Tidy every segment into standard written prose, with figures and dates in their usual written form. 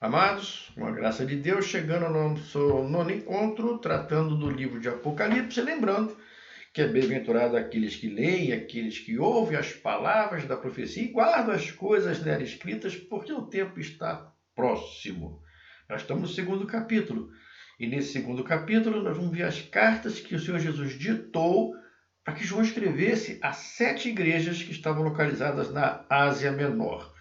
Amados, com a graça de Deus, chegando ao nosso nono encontro, tratando do livro de Apocalipse, lembrando que é bem-aventurado aqueles que leem, aqueles que ouvem as palavras da profecia e guardam as coisas nela escritas, porque o tempo está próximo. Nós estamos no segundo capítulo, e nesse segundo capítulo nós vamos ver as cartas que o Senhor Jesus ditou para que João escrevesse a 7 igrejas que estavam localizadas na Ásia Menor.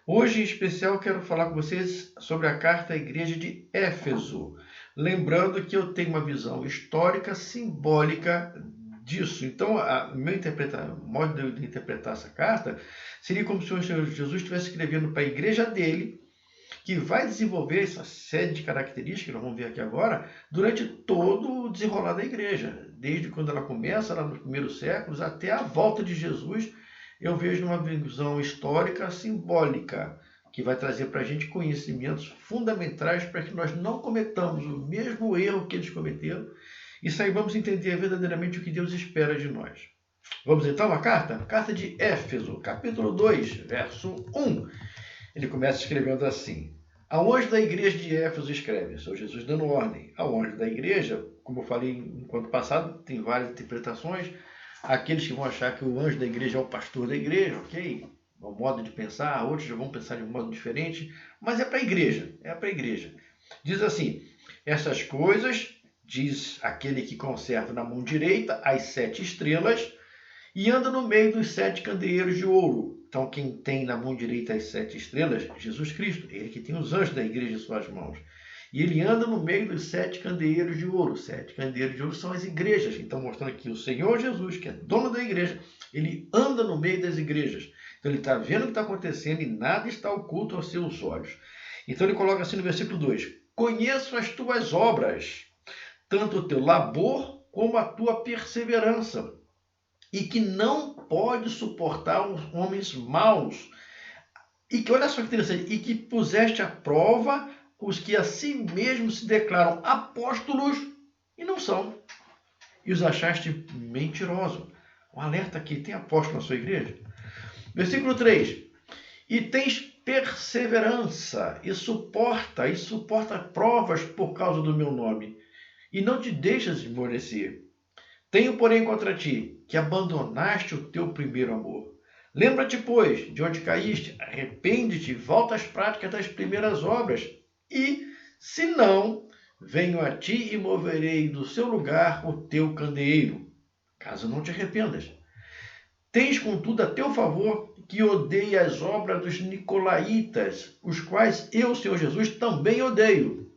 Hoje, em especial, quero falar com vocês sobre a carta à igreja de Éfeso. Lembrando que eu tenho uma visão histórica, simbólica disso. Então, o modo de interpretar essa carta seria como se o Senhor Jesus estivesse escrevendo para a igreja dele, que vai desenvolver essa série de características, que nós vamos ver aqui agora, durante todo o desenrolar da igreja. Desde quando ela começa, lá nos primeiros séculos, até a volta de Jesus, eu vejo uma visão histórica simbólica, que vai trazer para a gente conhecimentos fundamentais para que nós não cometamos o mesmo erro que eles cometeram e saibamos entender verdadeiramente o que Deus espera de nós. Vamos então à carta? Carta de Éfeso, capítulo 2, verso 1. Ele começa escrevendo assim: ao anjo da igreja de Éfeso escreve, São Jesus dando ordem. Ao anjo da igreja, como eu falei enquanto passado, tem várias interpretações. Aqueles que vão achar que o anjo da igreja é o pastor da igreja, ok? É um modo de pensar, outros já vão pensar de um modo diferente, mas é para a igreja, Diz assim: essas coisas, diz aquele que conserva na mão direita as 7 estrelas e anda no meio dos 7 candeeiros de ouro. Então, quem tem na mão direita as 7 estrelas, Jesus Cristo, ele que tem os anjos da igreja em suas mãos. E ele anda no meio dos 7 candeeiros de ouro. 7 candeeiros de ouro são as igrejas. Então, mostrando aqui o Senhor Jesus, que é dono da igreja, ele anda no meio das igrejas. Então, ele está vendo o que está acontecendo e nada está oculto aos seus olhos. Então, ele coloca assim no versículo 2: conheço as tuas obras, tanto o teu labor como a tua perseverança, e que não pode suportar os homens maus. E que, olha só que interessante, e que puseste à prova os que a si mesmos se declaram apóstolos e não são, e os achaste mentirosos. Um alerta aqui: tem apóstolo na sua igreja? Versículo 3: e tens perseverança e suporta provas por causa do meu nome, e não te deixas esmorecer. Tenho, porém, contra ti que abandonaste o teu primeiro amor. Lembra-te, pois, de onde caíste, arrepende-te, volta às práticas das primeiras obras, e, se não, venho a ti e moverei do seu lugar o teu candeeiro, caso não te arrependas. Tens, contudo, a teu favor que odeie as obras dos nicolaítas, os quais eu, Senhor Jesus, também odeio.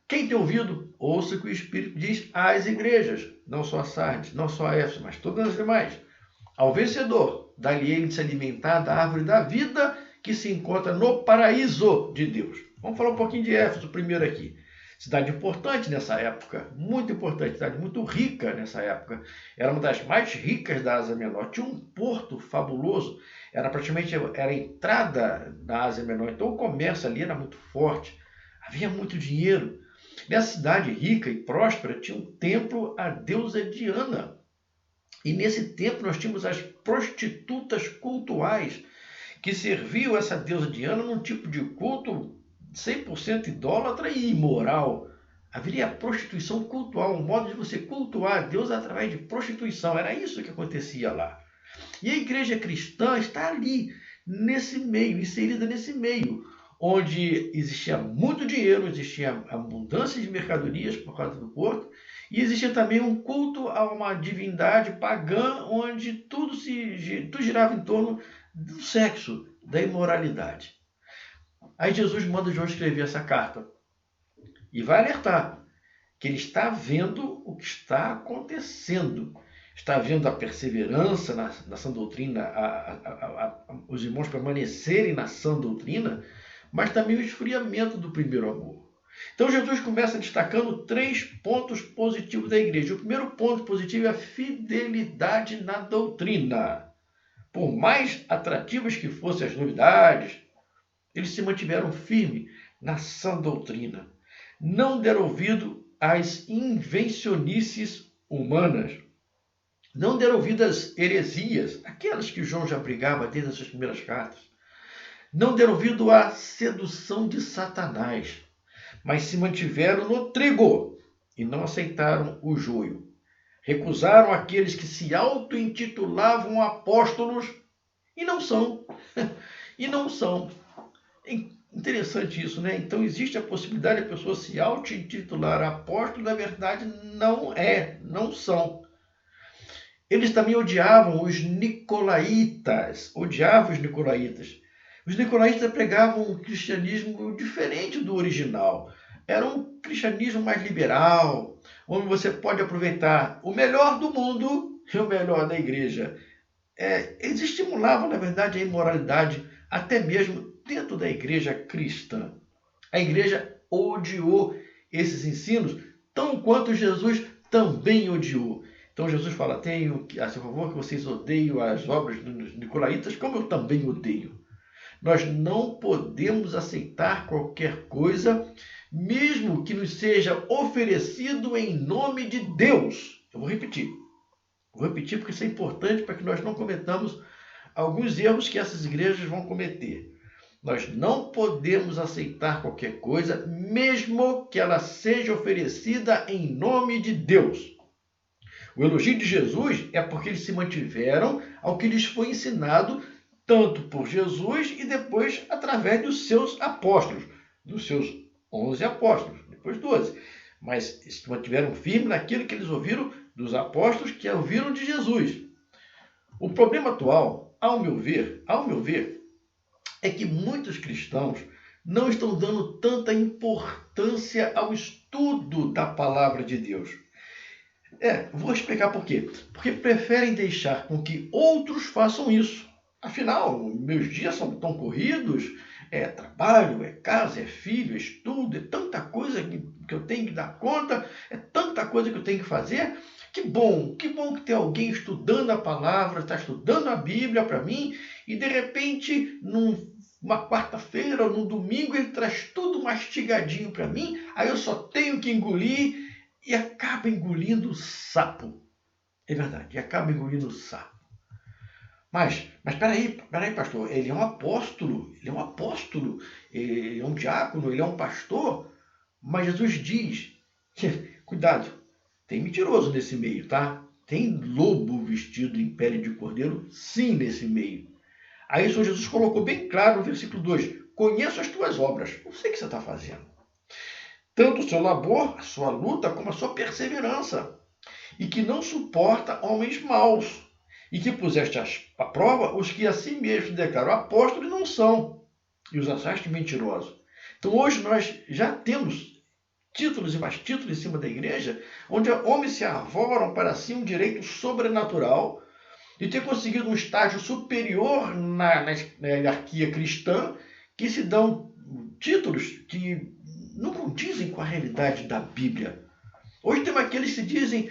Quem tem ouvido, ouça o que o Espírito diz às igrejas, não só a Sardes, não só a Éfeso, mas todas as demais. Ao vencedor, dá-lhe ele de se alimentar da árvore da vida que se encontra no paraíso de Deus. Vamos falar um pouquinho de Éfeso primeiro aqui. Cidade importante nessa época, muito importante, cidade muito rica nessa época. Era uma das mais ricas da Ásia Menor. Tinha um porto fabuloso, era a entrada da Ásia Menor. Então o comércio ali era muito forte, havia muito dinheiro. Nessa cidade rica e próspera tinha um templo à deusa Diana. E nesse templo nós tínhamos as prostitutas cultuais que serviam essa deusa Diana num tipo de culto 100% idólatra e imoral. Haveria a prostituição cultual, um modo de você cultuar a Deus através de prostituição. Era isso que acontecia lá. E a igreja cristã está ali, nesse meio, inserida nesse meio, onde existia muito dinheiro, existia abundância de mercadorias por causa do porto, e existia também um culto a uma divindade pagã, onde tudo girava em torno do sexo, da imoralidade. Aí Jesus manda João escrever essa carta e vai alertar que ele está vendo o que está acontecendo. Está vendo a perseverança na sã doutrina, os irmãos permanecerem na sã doutrina, mas também o esfriamento do primeiro amor. Então Jesus começa destacando 3 pontos positivos da igreja. O primeiro ponto positivo é a fidelidade na doutrina. Por mais atrativas que fossem as novidades, eles se mantiveram firmes na sã doutrina. Não deram ouvido às invencionices humanas. Não deram ouvido às heresias, aquelas que João já brigava desde as suas primeiras cartas. Não deram ouvido à sedução de Satanás, mas se mantiveram no trigo e não aceitaram o joio. Recusaram aqueles que se auto-intitulavam apóstolos e não são. E não são. É interessante isso, né? Então existe a possibilidade de a pessoa se auto-intitular apóstolo, na verdade não são. Eles também odiavam os nicolaítas, Os nicolaítas pregavam um cristianismo diferente do original. Era um cristianismo mais liberal, onde você pode aproveitar o melhor do mundo e o melhor da igreja. Eles estimulavam, na verdade, a imoralidade, até mesmo dentro da igreja cristã. A igreja odiou esses ensinos, tão quanto Jesus também odiou. Então Jesus fala, tenho a seu favor que vocês odeiam as obras dos nicolaítas, como eu também odeio. Nós não podemos aceitar qualquer coisa, mesmo que nos seja oferecido em nome de Deus. Eu vou repetir porque isso é importante para que nós não cometamos alguns erros que essas igrejas vão cometer. Nós não podemos aceitar qualquer coisa, mesmo que ela seja oferecida em nome de Deus. O elogio de Jesus é porque eles se mantiveram ao que lhes foi ensinado tanto por Jesus e depois através dos seus apóstolos, dos seus 11 apóstolos, depois 12. Mas se mantiveram firmes naquilo que eles ouviram dos apóstolos, que ouviram de Jesus. O problema atual, ao meu ver, é que muitos cristãos não estão dando tanta importância ao estudo da palavra de Deus. Vou explicar por quê. Porque preferem deixar com que outros façam isso. Afinal, meus dias são tão corridos, trabalho, casa, filho, estudo, é tanta coisa que eu tenho que dar conta, é tanta coisa que eu tenho que fazer. Que bom que tem alguém estudando a palavra, está estudando a Bíblia para mim, e de repente, numa quarta-feira ou num domingo, ele traz tudo mastigadinho para mim, aí eu só tenho que engolir e acaba engolindo o sapo. É verdade, e acaba engolindo o sapo. Mas peraí, pastor, ele é um apóstolo, ele é um diácono, ele é um pastor, mas Jesus diz, cuidado, tem mentiroso nesse meio, tá? Tem lobo vestido em pele de cordeiro, sim, nesse meio. Aí o Senhor Jesus colocou bem claro no versículo 2, conheço as tuas obras, eu sei o que você está fazendo. Tanto o seu labor, a sua luta, como a sua perseverança, e que não suporta homens maus, e que puseste à prova os que a si mesmos declaram apóstolos e não são, e os achaste mentirosos. Então hoje nós já temos títulos e mais títulos em cima da igreja, onde homens se arvoram para si um direito sobrenatural de ter conseguido um estágio superior na hierarquia cristã, que se dão títulos que não condizem com a realidade da Bíblia. Hoje temos aqueles que se dizem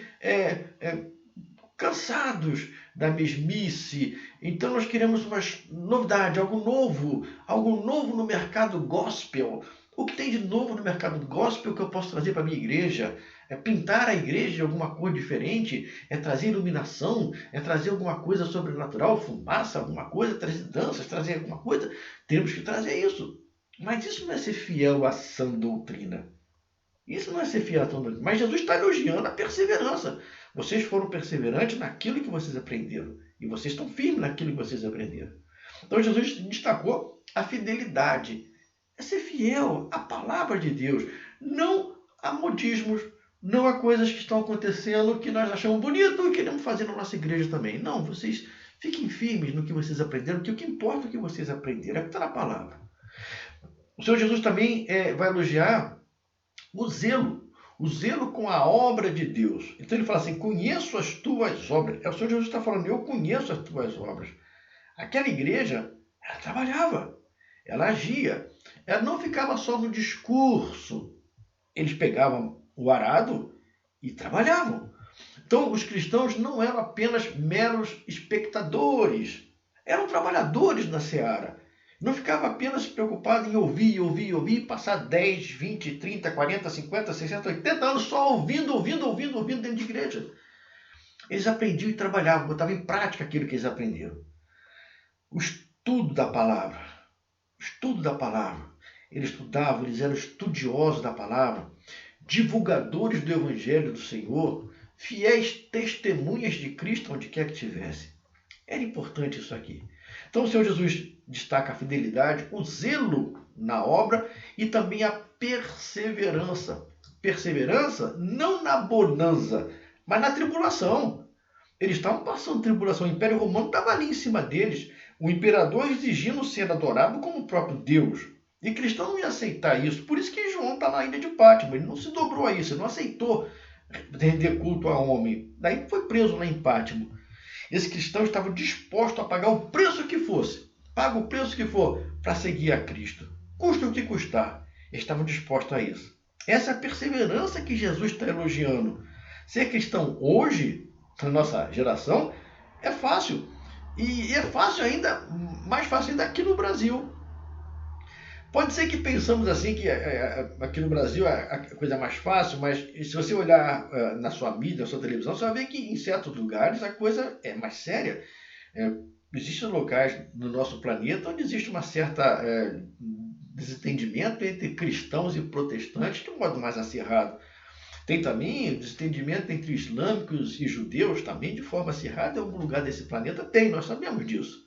cansados da mesmice, então nós queremos uma novidade, algo novo no mercado gospel. O que tem de novo no mercado gospel que eu posso trazer para a minha igreja? É pintar a igreja de alguma cor diferente? É trazer iluminação? É trazer alguma coisa sobrenatural? Fumaça? Alguma coisa? Trazer danças? Trazer alguma coisa? Temos que trazer isso. Mas isso não é ser fiel à sã doutrina. Isso não é ser fiel à sã doutrina. Mas Jesus está elogiando a perseverança. Vocês foram perseverantes naquilo que vocês aprenderam. E vocês estão firmes naquilo que vocês aprenderam. Então Jesus destacou a fidelidade. É ser fiel à palavra de Deus. Não a modismos, não a coisas que estão acontecendo que nós achamos bonito e queremos fazer na nossa igreja também. Não, vocês fiquem firmes no que vocês aprenderam, porque o que importa é o que vocês aprenderam, é o que está na palavra. O Senhor Jesus também vai elogiar o zelo com a obra de Deus. Então ele fala assim, conheço as tuas obras. O Senhor Jesus está falando, eu conheço as tuas obras. Aquela igreja, ela trabalhava, ela agia, ela não ficava só no discurso. Eles pegavam o arado e trabalhavam. Então os cristãos não eram apenas meros espectadores, eram trabalhadores na seara. Não ficava apenas preocupado em ouvir, passar 10, 20, 30, 40, 50, 60, 80 anos só ouvindo dentro de igreja. Eles aprendiam e trabalhavam, botavam em prática aquilo que eles aprenderam. O estudo da palavra. estudo da palavra. Eles estudavam, eles eram estudiosos da palavra, divulgadores do Evangelho do Senhor, fiéis testemunhas de Cristo onde quer que estivesse. Era importante isso aqui. Então o Senhor Jesus destaca a fidelidade, o zelo na obra e também a perseverança. Perseverança não na bonança, mas na tribulação. Eles estavam passando tribulação. O Império Romano estava ali em cima deles. O imperador exigindo ser adorado como o próprio Deus. E cristão não ia aceitar isso. Por isso que João está na ilha de Pátimo. Ele não se dobrou a isso, ele não aceitou render culto a homem. Daí foi preso lá em Pátimo. Esse cristão estava disposto a pagar o preço que fosse. Paga o preço que for para seguir a Cristo. Custe o que custar. Eles estavam dispostos a isso. Essa é a perseverança que Jesus está elogiando. Ser cristão hoje, na nossa geração, é fácil. E é fácil ainda, mais fácil ainda aqui no Brasil. Pode ser que pensamos assim, que aqui no Brasil a coisa é mais fácil, mas se você olhar na sua mídia, na sua televisão, você vai ver que em certos lugares a coisa é mais séria. Existem locais no nosso planeta onde existe uma certa desentendimento entre cristãos e protestantes de um modo mais acirrado. Tem também o desentendimento entre islâmicos e judeus, também de forma acirrada, em algum lugar desse planeta tem, nós sabemos disso.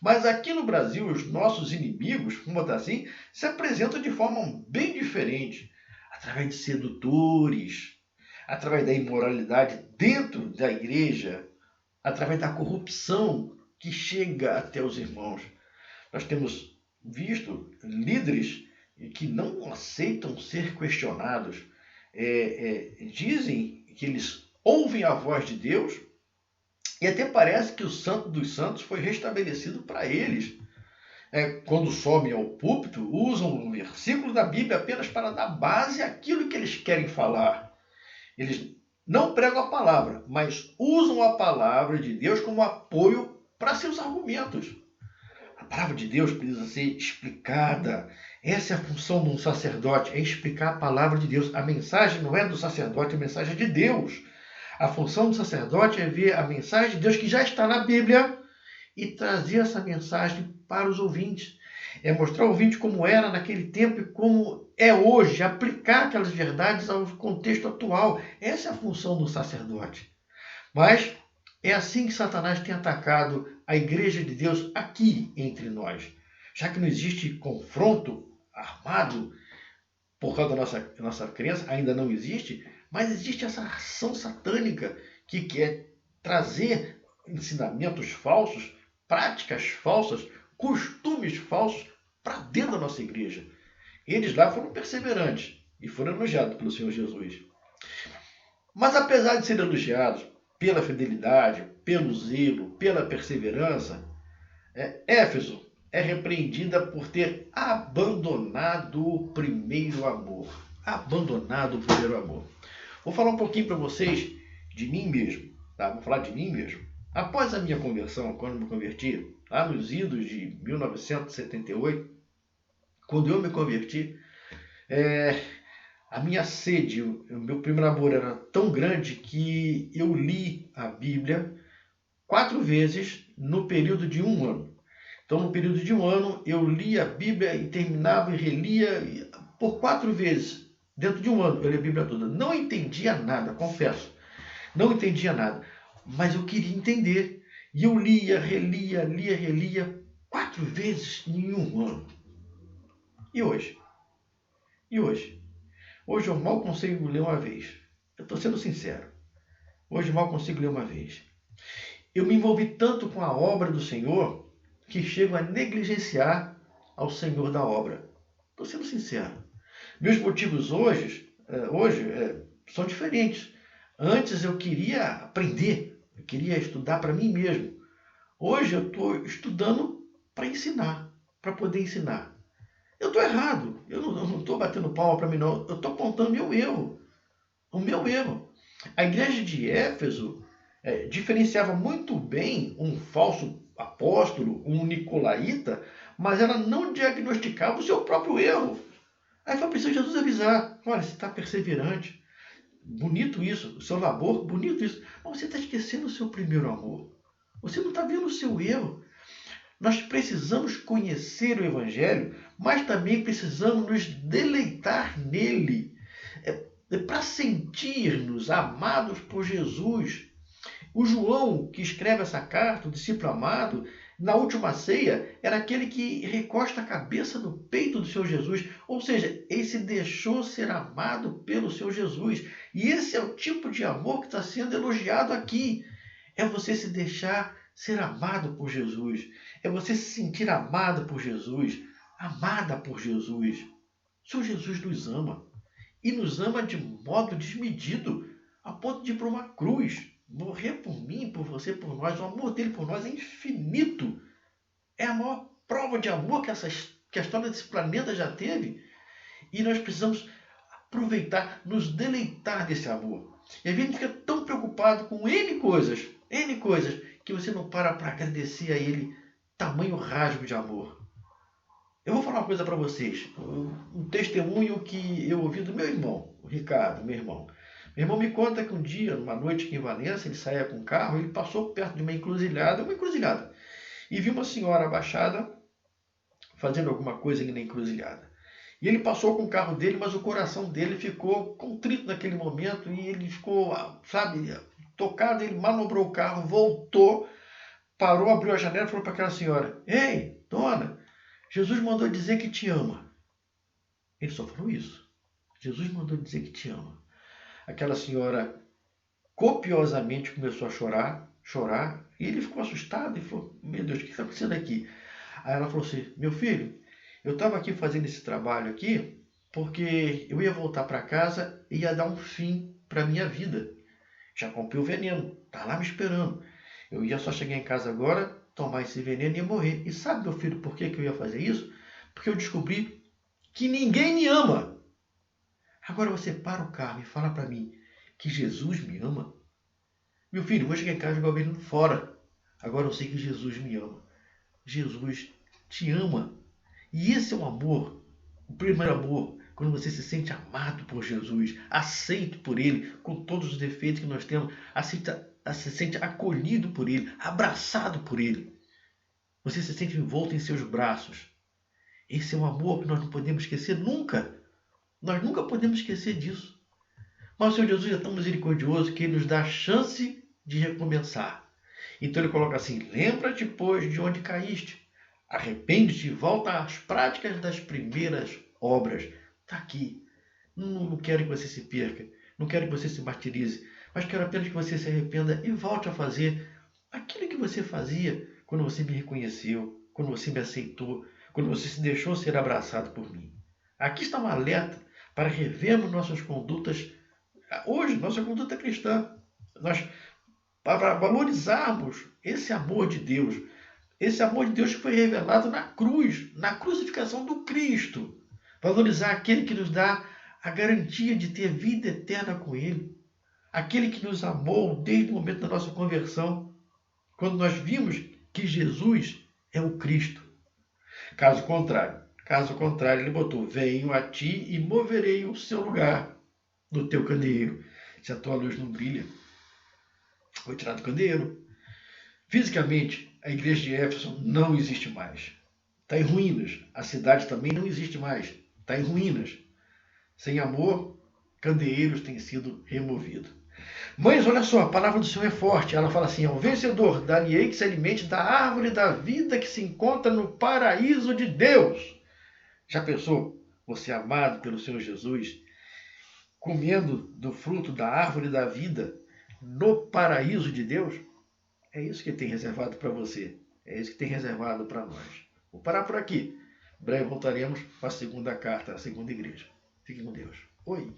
Mas aqui no Brasil, os nossos inimigos, vamos botar assim, se apresentam de forma bem diferente, através de sedutores, através da imoralidade dentro da igreja, através da corrupção que chega até os irmãos. Nós temos visto líderes que não aceitam ser questionados, dizem que eles ouvem a voz de Deus e até parece que o Santo dos Santos foi restabelecido para eles. Quando sobem ao púlpito, usam um versículo da Bíblia apenas para dar base àquilo que eles querem falar. Eles não pregam a palavra, mas usam a palavra de Deus como apoio para seus argumentos. A palavra de Deus precisa ser explicada. Essa é a função de um sacerdote, é explicar a palavra de Deus. A mensagem não é do sacerdote, a mensagem é de Deus. A função do sacerdote é ver a mensagem de Deus que já está na Bíblia e trazer essa mensagem para os ouvintes. É mostrar ao ouvinte como era naquele tempo e como é hoje, aplicar aquelas verdades ao contexto atual. Essa é a função do sacerdote. Mas é assim que Satanás tem atacado a igreja de Deus aqui entre nós. Já que não existe confronto armado por causa da nossa crença, ainda não existe, mas existe essa ação satânica que quer trazer ensinamentos falsos, práticas falsas, costumes falsos para dentro da nossa igreja. Eles lá foram perseverantes e foram elogiados pelo Senhor Jesus. Mas apesar de serem elogiados pela fidelidade, pelo zelo, pela perseverança, Éfeso é repreendida por ter abandonado o primeiro amor. Abandonado o primeiro amor. Vou falar um pouquinho para vocês de mim mesmo. Tá? Vou falar de mim mesmo. Após a minha conversão, quando me converti, lá nos idos de 1978, quando eu me converti, a minha sede, o meu primeiro amor era tão grande que eu li a Bíblia 4 vezes no período de 1 ano. Então, no período de 1 ano, eu lia a Bíblia e terminava e relia por 4 vezes. Dentro de 1 ano, eu li a Bíblia toda. Não entendia nada, confesso. Não entendia nada. Mas eu queria entender. E eu lia, relia 4 vezes em 1 ano. E hoje? Hoje eu mal consigo ler uma vez. Eu estou sendo sincero. Hoje eu mal consigo ler uma vez. Eu me envolvi tanto com a obra do Senhor que chego a negligenciar ao Senhor da obra. Estou sendo sincero. Meus motivos hoje são diferentes. Antes eu queria aprender, eu queria estudar para mim mesmo. Hoje eu estou estudando para ensinar, para poder ensinar. Eu estou errado, eu não estou batendo palma para mim não, eu estou apontando o meu erro. A igreja de Éfeso diferenciava muito bem um falso apóstolo, um nicolaíta, mas ela não diagnosticava o seu próprio erro. Aí foi preciso Jesus avisar, olha, você está perseverante, bonito isso, o seu labor, bonito isso, mas você está esquecendo o seu primeiro amor. Você não está vendo o seu erro. Nós precisamos conhecer o Evangelho, mas também precisamos nos deleitar nele. Para sentir-nos amados por Jesus. O João, que escreve essa carta, o discípulo amado, na última ceia, era aquele que recosta a cabeça no peito do Senhor Jesus. Ou seja, ele se deixou ser amado pelo Senhor Jesus. E esse é o tipo de amor que está sendo elogiado aqui. É você se deixar ser amado por Jesus. É você se sentir amado por Jesus, amada por Jesus. O Senhor Jesus nos ama. E nos ama de modo desmedido, a ponto de ir para uma cruz, morrer por mim, por você, por nós. O amor dele por nós é infinito. É a maior prova de amor que a história desse planeta já teve. E nós precisamos aproveitar, nos deleitar desse amor. E às vezes a gente fica tão preocupado com N coisas, que você não para agradecer a ele tamanho rasgo de amor. Eu vou falar uma coisa para vocês, um testemunho que eu ouvi do meu irmão, o Ricardo, meu irmão. Meu irmão me conta que um dia, numa noite aqui em Valença, ele saía com o carro, ele passou perto de uma encruzilhada, e viu uma senhora abaixada fazendo alguma coisa ali na encruzilhada. E ele passou com o carro dele, mas o coração dele ficou contrito naquele momento e ele ficou, tocado, ele manobrou o carro, voltou, parou, abriu a janela e falou para aquela senhora: "Ei, dona, Jesus mandou dizer que te ama." Ele só falou isso. Jesus mandou dizer que te ama. Aquela senhora copiosamente começou a chorar, e ele ficou assustado e falou: "Meu Deus, o que está acontecendo aqui?" Aí ela falou assim: "Meu filho, eu estava aqui fazendo esse trabalho aqui porque eu ia voltar para casa e ia dar um fim para a minha vida. Já comprei o veneno, tá lá me esperando. Eu ia só chegar em casa agora, tomar esse veneno e ia morrer. E sabe, meu filho, por que eu ia fazer isso? Porque eu descobri que ninguém me ama. Agora você para o carro e fala para mim que Jesus me ama? Meu filho, eu vou chegar em casa e jogar o veneno fora. Agora eu sei que Jesus me ama. Jesus te ama. E esse é o amor, o primeiro amor, quando você se sente amado por Jesus, aceito por Ele, com todos os defeitos que nós temos, se sente acolhido por Ele, abraçado por Ele. Você se sente envolto em seus braços. Esse é um amor que nós não podemos esquecer nunca. Nós nunca podemos esquecer disso. Mas o Senhor Jesus é tão misericordioso que Ele nos dá a chance de recomeçar. Então Ele coloca assim: lembra-te, pois, de onde caíste. Arrepende-te e volta às práticas das primeiras obras. Está aqui. Não quero que você se perca. Não quero que você se martirize. Mas quero apenas que você se arrependa e volte a fazer aquilo que você fazia quando você me reconheceu, quando você me aceitou, quando você se deixou ser abraçado por mim. Aqui está um alerta para revermos nossas condutas hoje, nossa conduta cristã. Para valorizarmos esse amor de Deus. Esse amor de Deus que foi revelado na cruz, na crucificação do Cristo. Valorizar aquele que nos dá a garantia de ter vida eterna com Ele. Aquele que nos amou desde o momento da nossa conversão, quando nós vimos que Jesus é o Cristo. Caso contrário, ele botou: venho a ti e moverei o seu lugar no teu candeeiro. Se a tua luz não brilha, foi tirado do candeeiro. Fisicamente, a igreja de Éfeso não existe mais. Está em ruínas. A cidade também não existe mais. Está em ruínas. Sem amor, candeeiros têm sido removidos. Mães, olha só, a palavra do Senhor é forte. Ela fala assim: ao vencedor, dar-lhe-ei que se alimente da árvore da vida que se encontra no paraíso de Deus. Já pensou, você amado pelo Senhor Jesus, comendo do fruto da árvore da vida no paraíso de Deus? É isso que Ele tem reservado para você. É isso que tem reservado para nós. Vou parar por aqui. Em breve voltaremos para a segunda carta, a segunda igreja. Fique com Deus. Oi.